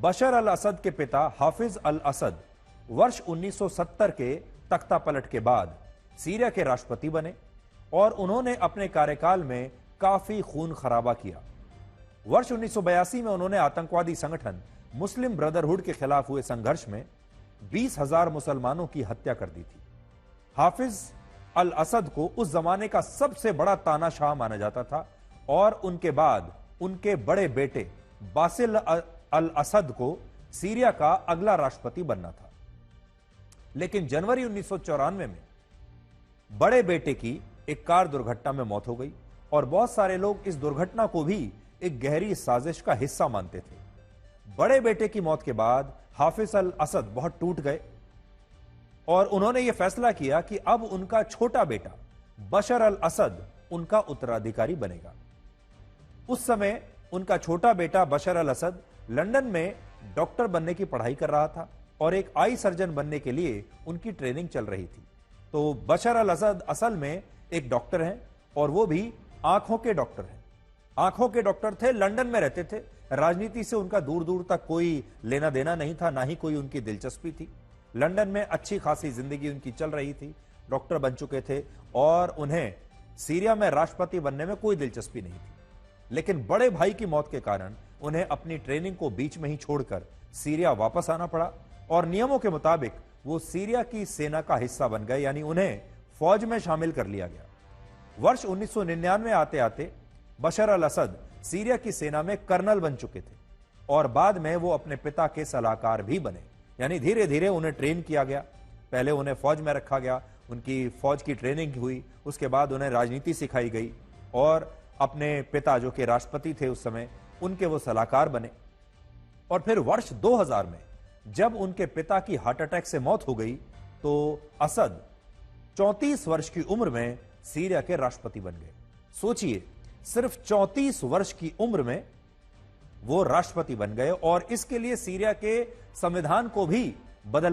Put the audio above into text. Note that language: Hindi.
बशर अल असद के पिता हाफिज अल असद वर्ष 1970 के तख्ता पलट के बाद सीरिया के राष्ट्रपति बने और उन्होंने अपने कार्यकाल में काफी खून खराबा किया। वर्ष 1982 में उन्होंने आतंकवादी संगठन मुस्लिम ब्रदरहुड के खिलाफ हुए संघर्ष में 20,000 मुसलमानों की हत्या कर दी थी। हाफिज अल असद को उस जमाने का सबसे बड़ा तानाशाह माना जाता था और उनके बाद उनके बड़े बेटे बासिल अल असद को सीरिया का अगला राष्ट्रपति बनना था। लेकिन जनवरी 1994 में बड़े बेटे की एक कार दुर्घटना में मौत हो गई और बहुत सारे लोग इस दुर्घटना को भी एक गहरी साजिश का हिस्सा मानते थे। बड़े बेटे की मौत के बाद हाफिज अल असद बहुत टूट गए और उन्होंने यह फैसला किया कि अब उनका छोटा बेटा बशर अल असद उनका उत्तराधिकारी बनेगा। उस समय उनका छोटा बेटा बशर अल असद लंदन में डॉक्टर बनने की पढ़ाई कर रहा था और एक आई सर्जन बनने के लिए उनकी ट्रेनिंग चल रही थी। तो बशर अल असद असल में एक डॉक्टर हैं और वो भी आंखों के डॉक्टर हैं। आंखों के डॉक्टर थे, लंदन में रहते थे। राजनीति से उनका दूर दूर तक कोई लेना देना नहीं था, ना ही कोई उनकी दिलचस्पी थी। लंदन में अच्छी खासी जिंदगी उनकी चल रही थी, डॉक्टर बन चुके थे और उन्हें सीरिया में राष्ट्रपति बनने में कोई दिलचस्पी नहीं थी। लेकिन बड़े भाई की मौत के कारण उन्हें अपनी ट्रेनिंग को बीच में ही छोड़कर सीरिया वापस आना पड़ा और नियमों के मुताबिक वो सीरिया की सेना का हिस्सा बन गए, यानी उन्हें फौज में शामिल कर लिया गया। वर्ष 1999 आते आते बशर अल असद सीरिया की सेना में कर्नल बन चुके थे और बाद में वो अपने पिता के सलाहकार भी बने, यानी धीरे धीरे उन्हें ट्रेन किया गया। पहले उन्हें फौज में रखा गया, उनकी फौज की ट्रेनिंग हुई, उसके बाद उन्हें राजनीति सिखाई गई और अपने पिता जो कि राष्ट्रपति थे उस समय, उनके वो सलाहकार बने। और फिर वर्ष 2000 में जब उनके पिता की हार्ट अटैक से मौत हो गई तो असद 34 वर्ष की उम्र में सीरिया के राष्ट्रपति बन गए। सोचिए, सिर्फ 34 वर्ष की उम्र में वो राष्ट्रपति बन गए और इसके लिए सीरिया के संविधान को भी बदल